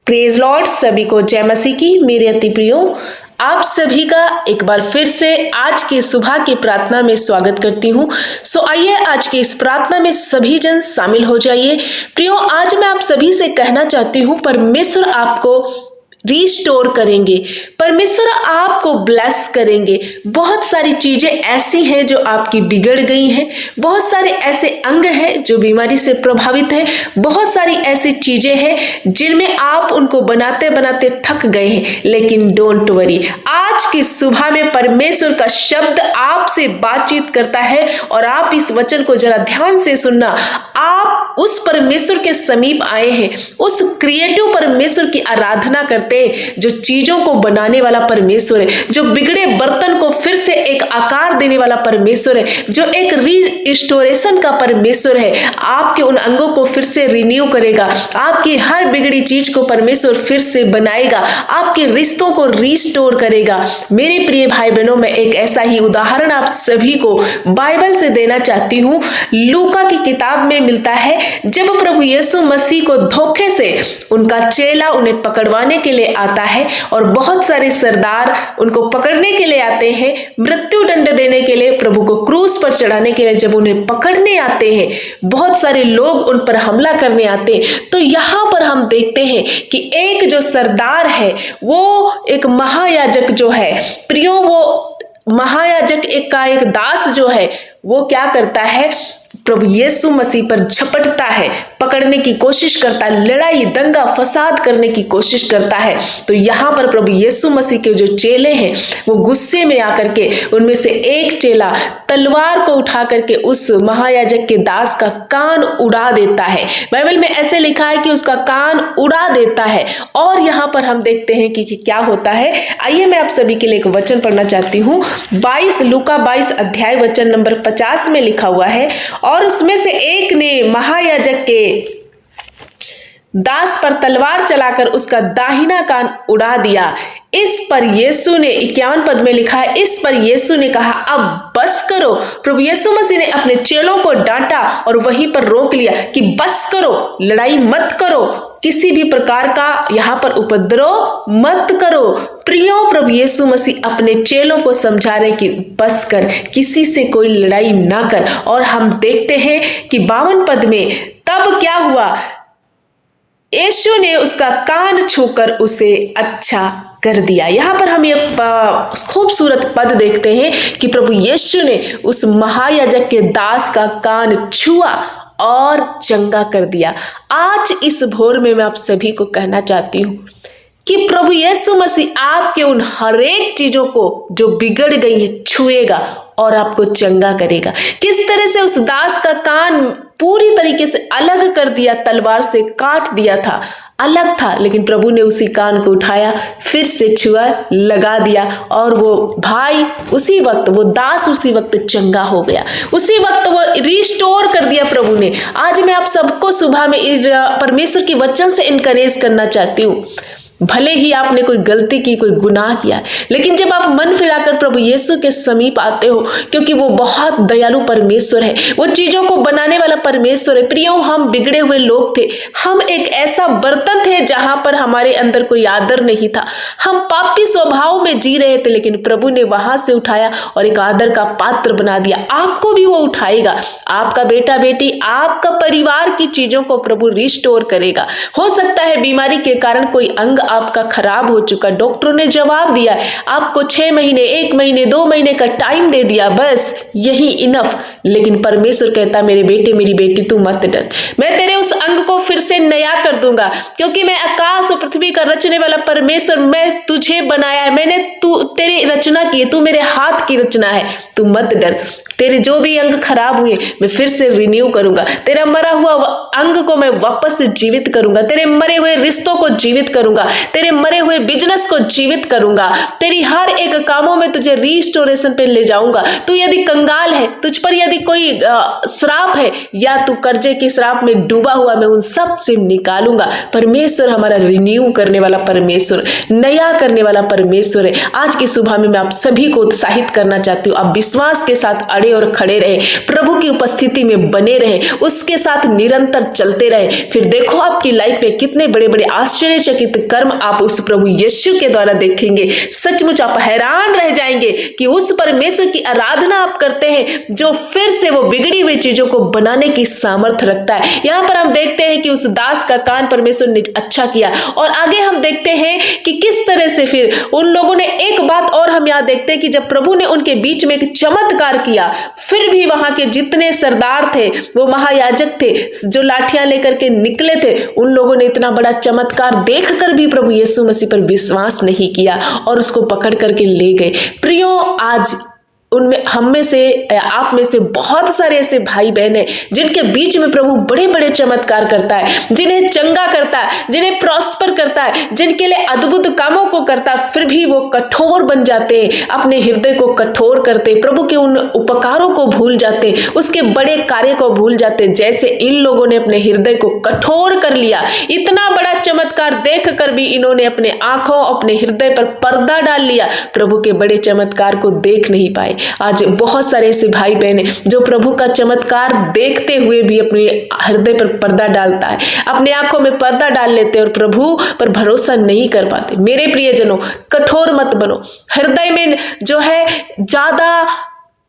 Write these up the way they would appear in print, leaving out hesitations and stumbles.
Praise Lord, सभी को जय मसीह की। मेरे अति प्रियो, आप सभी का एक बार फिर से आज की सुबह की प्रार्थना में स्वागत करती हूँ। आइए आज की इस प्रार्थना में सभी जन शामिल हो जाइए। प्रियो, आज मैं आप सभी से कहना चाहती हूँ, परमेश्वर आपको रिस्टोर करेंगे, परमेश्वर आपको ब्लेस करेंगे। बहुत सारी चीजें ऐसी हैं जो आपकी बिगड़ गई हैं, बहुत सारे ऐसे अंग हैं जो बीमारी से प्रभावित हैं, बहुत सारी ऐसी चीजें हैं जिनमें आप उनको बनाते बनाते थक गए हैं। लेकिन डोंट वरी, आज की सुबह में परमेश्वर का शब्द आपसे बातचीत करता है और आप इस वचन को जरा ध्यान से सुनना। आप उस परमेश्वर के समीप आए हैं, उस क्रिएटिव परमेश्वर की आराधना करते, जो चीजों को बनाने वाला परमेश्वर है, जो बिगड़े बर्तन को फिर से एक आकार देने वाला परमेश्वर है, जो एक रिस्टोरेशन का परमेश्वर है। आपके उन अंगों को फिर से रिन्यू करेगा, आपकी हर बिगड़ी चीज को परमेश्वर फिर से बनाएगा, आपके रिश्तों को रिस्टोर करेगा। मेरे प्रिय भाई बहनों, मैं एक ऐसा ही उदाहरण आप सभी को बाइबल से देना चाहती हूँ। लूका की किताब में मिलता है, जब प्रभु यीशु मसीह को धोखे से उनका चेला उन्हें पकड़वाने के लिए आता है और बहुत सारे सरदार उनको पकड़ने के लिए आते हैं, मृत्यु दंड देने के लिए, प्रभु को क्रूस पर चढ़ाने के लिए जब उन्हें पकड़ने आते हैं, बहुत सारे लोग उन पर हमला करने आते हैं। तो यहाँ पर हम देखते हैं कि एक जो सरदार है, वो एक महायाजक जो है, प्रियो, वो महायाजक एक दास जो है, वो क्या करता है, प्रभु यीशु मसीह पर झपटता है, पकड़ने की कोशिश करता है, लड़ाई दंगा फसाद करने की कोशिश करता है। तो यहाँ पर प्रभु यीशु मसीह के जो चेले हैं, वो गुस्से में आकर के उनमें से एक चेला तलवार को उठा करके उस महायाजक के दास का कान उड़ा देता है। बाइबल में ऐसे लिखा है कि उसका कान उड़ा देता है। और यहाँ पर हम देखते हैं कि क्या होता है। आइए मैं आप सभी के लिए एक वचन पढ़ना चाहती हूँ। लूका 22 अध्याय वचन नंबर 50 में लिखा हुआ है, और उसमें से एक ने महायाजक के दास पर तलवार चलाकर उसका दाहिना कान उड़ा दिया। इस पर यीशु ने 51 पद में लिखा है, इस पर यीशु ने कहा, अब बस करो। प्रभु यीशु मसीह ने अपने चेलों को डांटा और वहीं पर रोक लिया कि बस करो, लड़ाई मत करो, किसी भी प्रकार का यहाँ पर उपद्रव मत करो। प्रियो, प्रभु यीशु मसीह अपने चेलों को समझा रहे कि बस कर, किसी से कोई लड़ाई ना कर। और हम देखते हैं कि 52 पद में तब क्या हुआ, यीशु ने उसका कान छूकर उसे अच्छा कर दिया। यहाँ पर हम एक खूबसूरत पद देखते हैं कि प्रभु यीशु ने उस महायाजक के दास का कान छुआ और चंगा कर दिया। आज इस भोर में मैं आप सभी को कहना चाहती हूँ कि प्रभु यीशु मसीह आपके उन हर एक चीजों को जो बिगड़ गई है छुएगा और आपको चंगा करेगा। किस तरह से उस दास का कान पूरी तरीके से अलग कर दिया, तलवार से काट दिया था, अलग था, लेकिन प्रभु ने उसी कान को उठाया, फिर से छुआ, लगा दिया, और वो भाई उसी वक्त, वो दास उसी वक्त चंगा हो गया, उसी वक्त वो रिस्टोर कर दिया प्रभु ने। आज मैं आप सबको सुबह में परमेश्वर के वचन से इनकरेज करना चाहती हूँ। भले ही आपने कोई गलती की, कोई गुनाह किया, लेकिन जब आप मन फिराकर प्रभु यीशु के समीप आते हो, क्योंकि वो बहुत दयालु परमेश्वर है, वो चीजों को बनाने वाला परमेश्वर है। प्रियो, हम बिगड़े हुए लोग थे, हम एक ऐसा बर्तन थे जहां पर हमारे अंदर कोई आदर नहीं था, हम पापी स्वभाव में जी रहे थे, लेकिन प्रभु ने वहां से उठाया और एक आदर का पात्र बना दिया। आपको भी वो उठाएगा, आपका बेटा बेटी, आपका परिवार की चीजों को प्रभु रिस्टोर करेगा। हो सकता है बीमारी के कारण कोई अंग आपका खराब हो चुका, डॉक्टरों ने जवाब दिया, आपको 6 महीने, 1 महीने, 2 महीने का टाइम दे दिया, बस यही इनफ। लेकिन परमेश्वर कहता, मेरे बेटे मेरी बेटी, तू मत डर, मैं तेरे उस अंग को फिर से नया कर दूंगा, क्योंकि मैं आकाश और पृथ्वी का रचने वाला परमेश्वर, मैं तुझे बनाया है, मैंने तेरी रचना की है, तू मेरे हाथ की रचना है, तू मत डर। तेरे जो भी अंग खराब हुए मैं फिर से रिन्यू करूंगा, तेरा मरा हुआ अंग को मैं वापस से जीवित करूंगा, तेरे मरे हुए रिश्तों को जीवित करूंगा, तेरे मरे हुए बिजनेस को जीवित करूंगा, तेरी हर एक कामों में तुझे रिस्टोरेशन पे ले जाऊंगा। तू यदि कंगाल है, तुझ पर यदि कोई श्राप है, या तू कर्जे के श्राप में डूबा हुआ, मैं उन सब से निकालूंगा। परमेश्वर हमारा रिन्यू करने वाला परमेश्वर, नया करने वाला परमेश्वर है। आज की सुबह में मैं आप सभी को उत्साहित करना चाहती हूँ, आप विश्वास के साथ अड़े और खड़े रहे, प्रभु की उपस्थिति में बने रहे, उसके साथ निरंतर चलते रहे, फिर देखो आपकी लाइफ में कितने बड़े बड़े आश्चर्यचकित कर्म आप उस प्रभु यीशु के द्वारा देखेंगे। सचमुच आप हैरान रह जाएंगे कि उस परमेश्वर की आराधना आप करते हैं जो फिर से वो बिगड़ी हुई चीजों को बनाने की सामर्थ्य रखता है। यहाँ पर हम देखते हैं कि उस दास का कान परमेश्वर ने अच्छा किया, और आगे हम देखते हैं कि किस तरह से फिर उन लोगों ने एक बात और हम यहाँ देखते हैं कि जब प्रभु ने उनके बीच में एक चमत्कार किया, फिर भी वहां के जितने सरदार थे, वो महायाजक थे जो लाठियां लेकर के निकले थे, उन लोगों ने इतना बड़ा चमत्कार देखकर भी प्रभु यीशु मसीह पर विश्वास नहीं किया और उसको पकड़ करके ले गए। प्रियो, आज उनमें हम में से, आप में से बहुत सारे ऐसे भाई बहन हैं जिनके बीच में प्रभु बड़े बड़े चमत्कार करता है, जिन्हें चंगा करता है, जिन्हें प्रॉस्पर करता है, जिनके लिए अद्भुत कामों को करता है, फिर भी वो कठोर बन जाते हैं, अपने हृदय को कठोर करते, प्रभु के उन उपकारों को भूल जाते, उसके बड़े कार्य को भूल जाते। जैसे इन लोगों ने अपने हृदय को कठोर कर लिया, इतना बड़ा चमत्कार देख कर भी इन्होंने अपने आंखों, अपने हृदय पर पर्दा डाल लिया, प्रभु के बड़े चमत्कार को देख नहीं पाए। आज बहुत सारे ऐसे भाई बहन हैं जो प्रभु का चमत्कार देखते हुए भी अपने हृदय पर पर्दा डालता है, अपने आंखों में पर्दा डाल लेते हैं और प्रभु पर भरोसा नहीं कर पाते। मेरे प्रियजनों, कठोर मत बनो, हृदय में जो है ज्यादा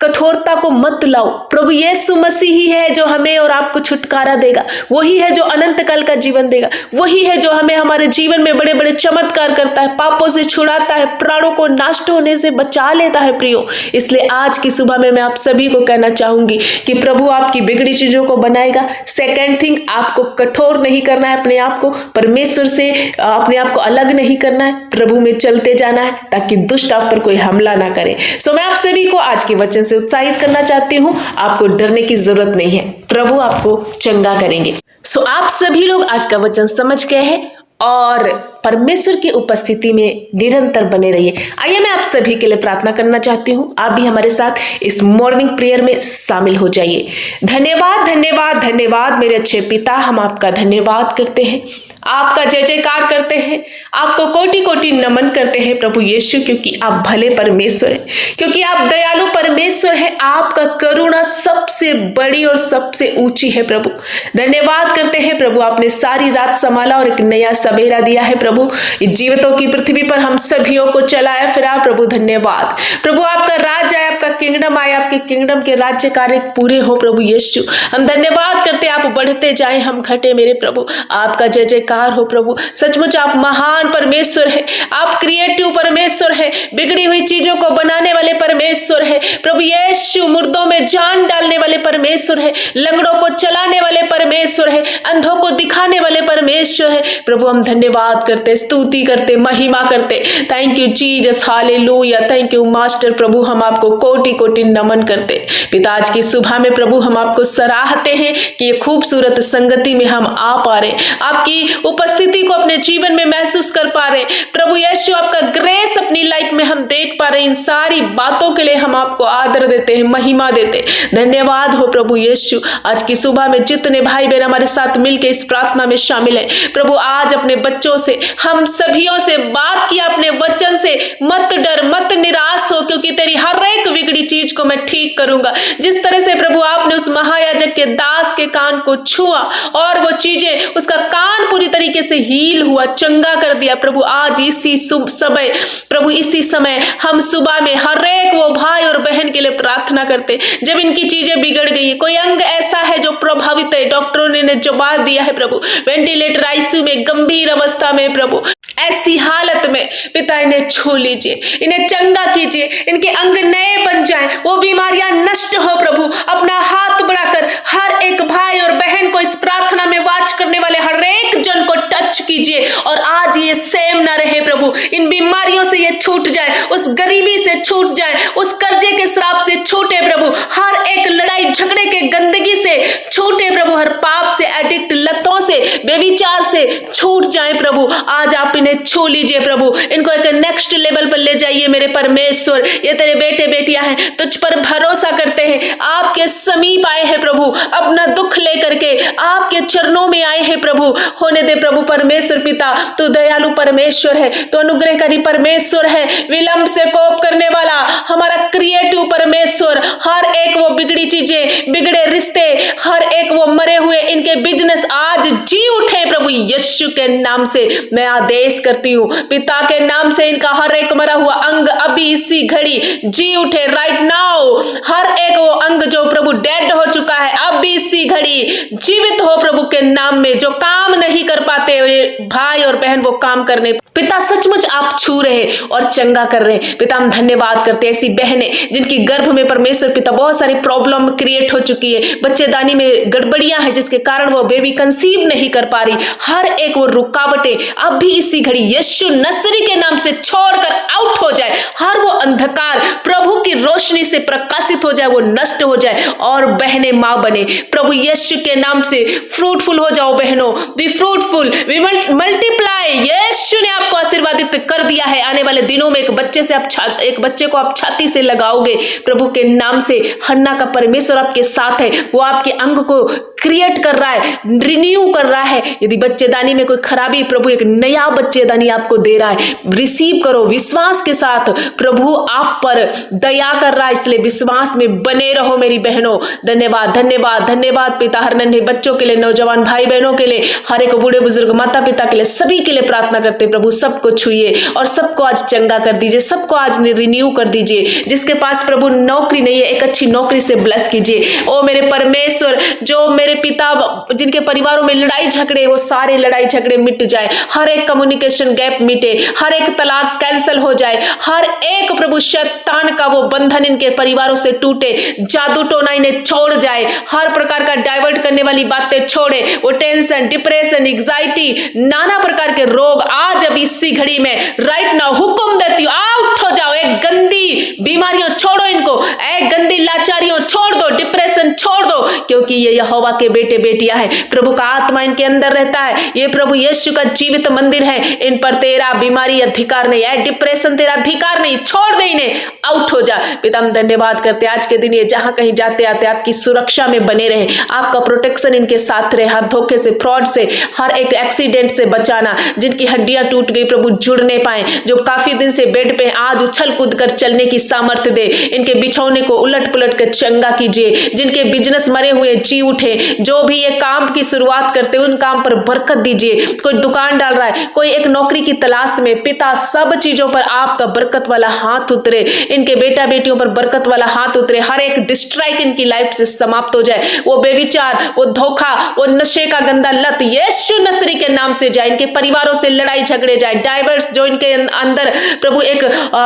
कठोरता को मत लाओ। प्रभु यीशु मसीह ही है जो हमें और आपको छुटकारा देगा, वही है जो अनंत काल का जीवन देगा, वही है जो हमें हमारे जीवन में बड़े बड़े चमत्कार करता है, पापों से छुड़ाता है, प्राणों को नष्ट होने से बचा लेता है। प्रियो, इसलिए आज की सुबह में मैं आप सभी को कहना चाहूंगी कि प्रभु आपकी बिगड़ी चीजों को बनाएगा। सेकेंड थिंग, आपको कठोर नहीं करना है, अपने आप को परमेश्वर से अपने आप को अलग नहीं करना है, प्रभु में चलते जाना है ताकि दुष्ट आप पर कोई हमला ना करे। सो मैं आप सभी को आज के वचन से उत्साहित करना चाहती हूँ, आपको डरने की जरूरत नहीं है, प्रभु आपको चंगा करेंगे। सो आप सभी लोग आज का वचन समझ गए हैं और परमेश्वर की उपस्थिति में निरंतर बने रहिए। आइए मैं आप सभी के लिए प्रार्थना करना चाहती हूँ, आप भी हमारे साथ इस मॉर्निंग प्रेयर में शामिल हो जाइए। धन्यवाद धन्यवाद धन्यवाद मेरे अच्छे पिता, हम आपका धन्यवाद करते हैं, आपका जय जयकार करते हैं, आपको कोटि कोटि नमन करते हैं प्रभु यीशु, क्योंकि आप भले परमेश्वर हैं, क्योंकि आप दयालु परमेश्वर हैं, आपका करुणा सबसे बड़ी और सबसे ऊंची है। प्रभु धन्यवाद करते हैं प्रभु, आपने सारी रात संभाला और एक नया सवेरा दिया है प्रभु, जीवितों की पृथ्वी पर हम सभियों को चलाया फिरा। प्रभु धन्यवाद प्रभु, आपका राज आए, आपका किंगडम आए, आपके किंगडम के राज्य कार्य पूरे हो प्रभु यीशु। हम धन्यवाद करते, आप बढ़ते जाए, हम घटे मेरे प्रभु, आपका जय जयकार हो प्रभु। सचमुच आप महान परमेश्वर है, आप क्रिएटिव परमेश्वर है, बिगड़ी हुई चीजों को बनाने वाले परमेश्वर है प्रभु यीशु, मुर्दों में जान डालने वाले परमेश्वर है, लंगड़ों को चलाने वाले परमेश्वर है, अंधों को दिखाने वाले परमेश्वर है प्रभु। हम धन्यवाद करते, स्तुति करते, महिमा करते। Thank you Jesus, hallelujah, thank you master. प्रभु हम आपको कोटि कोटि नमन करते। पिता आज की सुबह में प्रभु हम आपको सराहते हैं कि ये खूबसूरत संगति में हम आ पा रहे, आपकी उपस्थिति को अपने जीवन में महसूस कर पा रहे प्रभु यीशु, आपका ग्रेस अपनी लाइफ में हम देख पा रहे। इन सारी बातों के लिए हम आपको आदर देते हैं, महिमा देते। धन्यवाद हो प्रभु यीशु। आज की सुबह में जितने भाई बहन हमारे साथ मिलकर इस प्रार्थना में शामिल है प्रभु, आज अपने बच्चों से, हम सभियों से बात किया अपने वचन से, मत डर, मत निराश हो, क्योंकि तेरी हर एक बिगड़ी चीज को मैं ठीक करूंगा। जिस तरह से प्रभु आपने उस महायाजक के दास के कान को छुआ और वो चीजें, उसका कान पूरी तरीके से हील हुआ, चंगा कर दिया प्रभु, आज इसी समय प्रभु, इसी समय हम सुबह में हर एक वो भाई और बहन के लिए प्रार्थना करते जब इनकी चीजें बिगड़ गई है। कोई अंग ऐसा है जो प्रभावित है, डॉक्टरों ने जवाब दिया है प्रभु, वेंटिलेटर आईसीयू में, गंभीर अवस्था में प्रभु, ऐसी हालत में पिता इन्हें छू लीजिए, इन्हें चंगा कीजिए, इनके अंग नए बन जाएं, वो बीमारियां नष्ट हो प्रभु। अपना हाथ बढ़ाकर हर एक भाई और बहन को, इस प्रार्थना में वाच करने वाले हर एक जन को टच कीजिए और आज ये सेम ना रहे प्रभु, इन बीमारियों से ये छूट जाए, उस गरीबी से छूट जाए, उस कर्जे के श्राप से छूटे प्रभु, हर एक लड़ाई झगड़े के गंदगी से छूटे प्रभु, हर पाप से, एडिक्ट लतों से, बेविचार से छूट जाए प्रभु। आज आप इन्हें इन्हें छू लीजिए प्रभु, इनको एक नेक्स्ट लेवल पर ले जाइए मेरे परमेश्वर। ये तेरे बेटे बेटियां हैं, तुझ पर भरोसा करते हैं, आपके समीप आए हैं प्रभु, अपना दुख लेकर के आपके चरणों में आए हैं प्रभु। होने दे प्रभु परमेश्वर पिता, तू दयालु परमेश्वर है, तो अनुग्रहकारी परमेश्वर है, विलंब से कोप करने वाला हमारा क्रिएटिव परमेश्वर। हर एक वो बिगड़ी चीजें, बिगड़े रिश्ते, हर एक वो मरे हुए इनके बिजनेस आज जी उठे प्रभु यीशु के नाम से मैं आदेश करती हूँ। पिता के नाम से इनका हर एक मरा हुआ अंग अभी इसी घड़ी जी उठे राइट नाउ। हर एक वो अंग जो प्रभु डेड हो चुका है अभी इसी घड़ी जीवित हो प्रभु के नाम में। जो काम नहीं कर पाते भाई और बहन वो काम करने पिता सचमुच आप छू रहे और चंगा कर रहे। पिता हम धन्यवाद करते हैं ऐसी बहनें जिनकी गर्भ में परमेश्वर पिता बहुत सारी प्रॉब्लम क्रिएट हो चुकी है, बच्चेदानी में गड़बड़ियां हैं जिसके कारण वो बेबी कंसीव नहीं कर पा रही। हर एक वो रुकावटें अब भी इसी घड़ी यीशु नसरी के नाम से छोड़कर आउट हो जाए। हर वो अंधकार प्रभु की रोशनी से प्रकाशित हो जाए, वो नष्ट हो जाए और बहनें मां बने प्रभु यीशु के नाम से। फ्रूटफुल हो जाओ बहनों, बी फ्रूटफुल, वी मल्टीप्लाई। यीशु ने आपको आशीर्वादित कर दिया है। आने वाले दिनों में एक बच्चे को आप छाती से लगाओगे प्रभु के नाम से। हन्ना का परमेश्वर आपके साथ है, वो आपके अंग को क्रिएट कर रहा है, रिन्यू कर रहा है। यदि बच्चेदानी में कोई खराबी, प्रभु एक नया बच्चेदानी आपको दे रहा है, रिसीव करो विश्वास के साथ। प्रभु आप पर दया कर रहा है, इसलिए विश्वास में बने रहो मेरी बहनों। धन्यवाद धन्यवाद धन्यवाद पिता। हर नन्हे बच्चों के लिए, नौजवान भाई बहनों के लिए, हर एक बूढ़े बुजुर्ग माता पिता के लिए, सभी के लिए प्रार्थना करते प्रभु सबको छुइए और सबको आज चंगा कर दीजिए, सबको आज रिन्यू कर दीजिए। जिसके पास प्रभु नौकरी नहीं है, एक अच्छी नौकरी से ब्लेस कीजिए। ओ मेरे परमेश्वर, जो मेरे पिता जिनके परिवारों में लड़ाई झगड़े, वो सारे लड़ाई झगड़े मिट जाए, हर एक कम्युनिकेशन गैप मिटे, हर एक तलाक कैंसिल हो जाए, हर एक प्रभु शैतान का वो बंधन इनके परिवारों से टूटे, जादू टोना इन्हें छोड़ जाए, हर प्रकार का डाइवर्ट करने वाली बातें छोड़े, वो टेंशन, डिप्रेशन, एंग्जाइटी, नाना प्रकार के रोग आज अभी इसी घड़ी में राइट नाउ हुक्म देती हूँ, आउट हो जाओ। एक गंदी बीमारियों छोड़ो इनको, एक गंदी लाचारियों छोड़ दो, डिप्रेशन छोड़ दो, क्योंकि ये यहोवा के बेटे बेटियां हैं। प्रभु का आत्मा इनके अंदर रहता है, ये प्रभु यीशु का जीवित मंदिर है। इन पर तेरा बीमारी अधिकार नहीं है, डिप्रेशन तेरा अधिकार नहीं, छोड़ दे इन्हें, आउट हो जा। पिता हम धन्यवाद करते आज के दिन ये जहां कहीं जाते आते आपकी सुरक्षा में बने रहे, आपका प्रोटेक्शन इनके साथ रहे, हर धोखे से, फ्रॉड से, हर एक एक्सीडेंट से बचाना। जिनकी हड्डियां टूट गई प्रभु जुड़ नहीं पाए, जो काफी दिन से बेड पे आज उछल कूद कर चलने की सामर्थ्य दे, इनके बिछौने को उलट पुलट कर चंगा कीजिए। जिनके बिजनेस मरे हुए जी उठे, जो भी ये काम की शुरुआत करते उन काम पर बरकत दीजिए। कोई दुकान डाल रहा है, कोई एक नौकरी की तलाश में, पिता सब चीजों पर आपका बरकत वाला हाथ उतरे, इनके बेटा बेटियों पर बरकत वाला हाथ उतरे, हर एक डिस्ट्राइक इनकी लाइफ से समाप्त हो जाए। वो बेविचार, वो धोखा, वो नशे का गंदा लत यीशु नसरी के नाम से जाए। इनके परिवारों से लड़ाई झगड़े जाए, डाइवर्स जो इनके अंदर प्रभु एक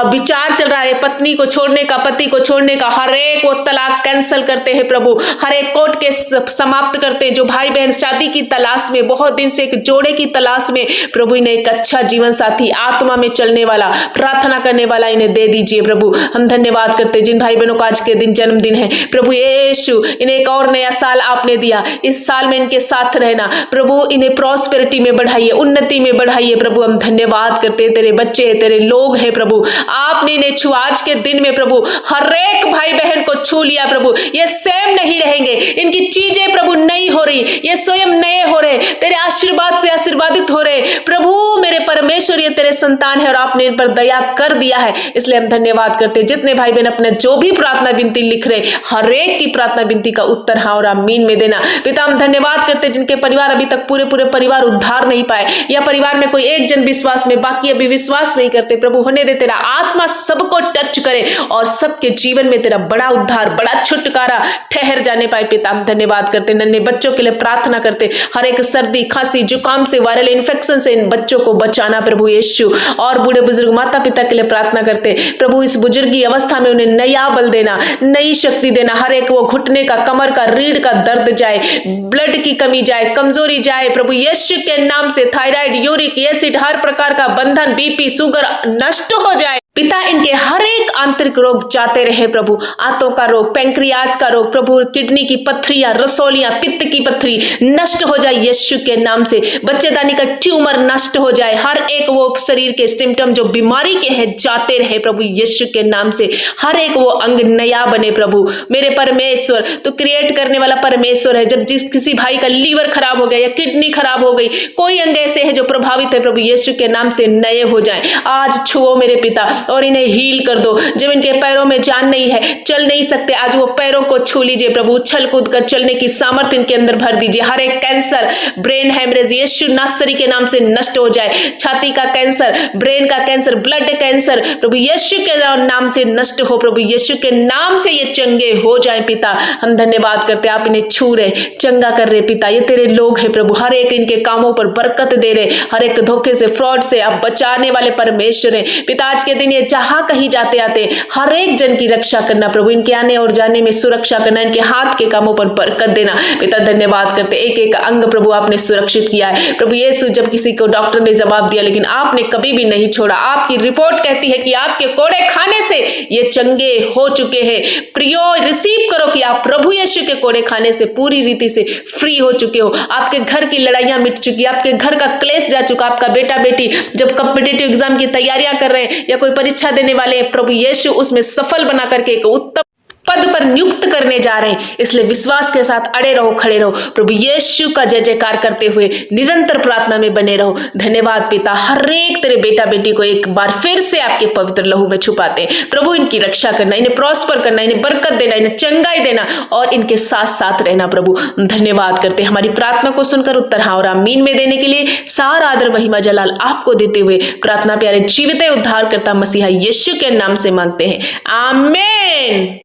विचार चल रहा है पत्नी को छोड़ने का, पति को छोड़ने का, हर एक वो तलाक कैंसिल करते हैं प्रभु, हर एक कोर्ट केस समाप्त करते हैं। जो भाई बहन शादी की तलाश में, बहुत दिन से एक जोड़े की तलाश में, प्रभु इन्हें एक अच्छा जीवन साथी, आत्मा में चलने वाला, प्रार्थना करने वाला इन्हें दे दीजिए प्रभु। हम धन्यवाद करते हैं जिन भाई बहनों का आज के दिन जन्मदिन है प्रभु यीशु, इन्हें एक और नया साल आपने दिया, इस साल में इनके साथ रहना प्रभु, इन्हें प्रॉस्पेरिटी में बढ़ाइए, उन्नति में बढ़ाइए प्रभु। हम धन्यवाद करते हैं, तेरे बच्चे हैं, तेरे लोग हैं प्रभु, आपने इन्हें छुआ आज के दिन में प्रभु, हर एक भाई बहन को छू लिया प्रभु। ये सेम नहीं रहेंगे, इनकी चीजें प्रभु नई हो रही, ये स्वयं नए हो रहे, तेरे आशीर्वाद से आशीर्वादित हो रहे प्रभु। मेरे परमेश्वर ये तेरे संतान है और आपने इन पर दया कर दिया है, इसलिए हम धन्यवाद करते हैं। जितने भाई बहन अपने जो भी प्रार्थना विनती लिख रहे, हर एक की प्रार्थना विनती का उत्तर हाँ और आमीन में देना। पिता हम धन्यवाद करते हैं जिनके परिवार अभी तक पूरे परिवार उद्धार नहीं पाए, या परिवार में कोई एक जन विश्वास में, बाकी अभी विश्वास नहीं करते प्रभु, होने दे, तेरा आत्मा सबको टच करे और सबके जीवन में तेरा बड़ा उद्धार, बड़ा छुटकारा ठहर जाने पाए। पिता हम धन्यवाद करते, नन्हे बच्चों के लिए प्रार्थना करते, हर एक सर्दी खांसी जुकाम से, वायरल इन्फेक्शन से इन बच्चों को बचाना प्रभु यीशु। और बूढ़े बुजुर्ग माता पिता के लिए प्रार्थना करते प्रभु, इस बुजुर्गी अवस्था में उन्हें नया बल देना, नई शक्ति देना, हर एक वो घुटने का, कमर का, रीढ़ का दर्द जाए, ब्लड की कमी जाए, कमजोरी जाए प्रभु यीशु के नाम से। थायराइड, यूरिक एसिड, हर प्रकार का बंधन, बीपी, शुगर नष्ट हो जाए पिता इनके हर एक आंतरिक रोग जाते रहे प्रभु, आंतों का रोग, पैंक्रियाज का रोग प्रभु, किडनी की पत्थरियां, रसोलियां, पित्त की पत्थरी नष्ट हो जाए यीशु के नाम से। बच्चेदानी का ट्यूमर नष्ट हो जाए, हर एक वो शरीर के सिम्टम जो बीमारी के हैं जाते रहे प्रभु यीशु के नाम से। हर एक वो अंग नया बने प्रभु। मेरे परमेश्वर, तो क्रिएट करने वाला परमेश्वर है। जब किसी भाई का लीवर खराब हो गया या किडनी खराब हो गई, कोई अंग ऐसे है जो प्रभावित है प्रभु यीशु के नाम से नए हो जाए। आज छुओ मेरे पिता और इन्हें हील कर दो। जब इनके पैरों में जान नहीं है, चल नहीं सकते, आज वो पैरों को छू लीजिए प्रभु। उछल कूद कर चलने की सामर्थ्य इनके अंदर भर दीजिए। हर एक कैंसर, ब्रेन हेमरेज यीशु नासरी के नाम से नष्ट हो जाए। छाती का कैंसर, ब्रेन का कैंसर, ब्लड कैंसर प्रभु यीशु के नाम से नष्ट हो। प्रभु यीशु के नाम से ये चंगे हो जाए पिता। हम धन्यवाद करते, आप इन्हें छू रहे, चंगा कर रहे पिता। ये तेरे लोग हैं प्रभु, हर एक इनके कामों पर बरकत दे रहे, हर एक धोखे से, फ्रॉड से आप बचाने वाले परमेश्वर हैं पिता। आज के दिन ये जहां कहीं जाते आते हर एक जन की रक्षा करना प्रभु, इनके आने और जाने में सुरक्षा करना, इनके हाथ के कामों पर बरकत देना पिता। धन्यवाद करते, एक एक अंग प्रभु आपने सुरक्षित किया है प्रभु यीशु। जब किसी को डॉक्टर ने जवाब दिया, लेकिन आपने कभी भी नहीं छोड़ा। आपकी रिपोर्ट कहती है कि आपके कोड़े खाने से ये चंगे हो चुके हैं। प्रियो, रिसीव करो कि आप प्रभु यीशु के कोड़े खाने से पूरी रीति से फ्री हो चुके हो। आपके घर की लड़ाइयां मिट चुकी, आपके घर का क्लेश जा चुका। आपका बेटा बेटी जब कॉम्पिटिटिव एग्जाम की तैयारियां कर रहे हैं या कोई परीक्षा देने वाले हैं, प्रभु यीशु उसमें सफल बना करके एक उत्तम पद पर नियुक्त करने जा रहे हैं। इसलिए विश्वास के साथ अड़े रहो, खड़े रहो, प्रभु यीशु का जय जयकार करते हुए निरंतर प्रार्थना में बने रहो। धन्यवाद पिता, हर एक तेरे बेटा बेटी को एक बार फिर से आपके पवित्र लहू में छुपाते हैं प्रभु। इनकी रक्षा करना, इन्हें प्रॉस्पर करना, इन्हें बरकत देना, इन्हें चंगाई देना और इनके साथ साथ रहना प्रभु। धन्यवाद करते, हमारी प्रार्थना को सुनकर उत्तर हाँ और आमीन में देने के लिए सारा आदर महिमा जलाल आपको देते हुए प्रार्थना प्यारे जीवित उद्धार करता मसीहा यीशु के नाम से मांगते हैं, आमीन।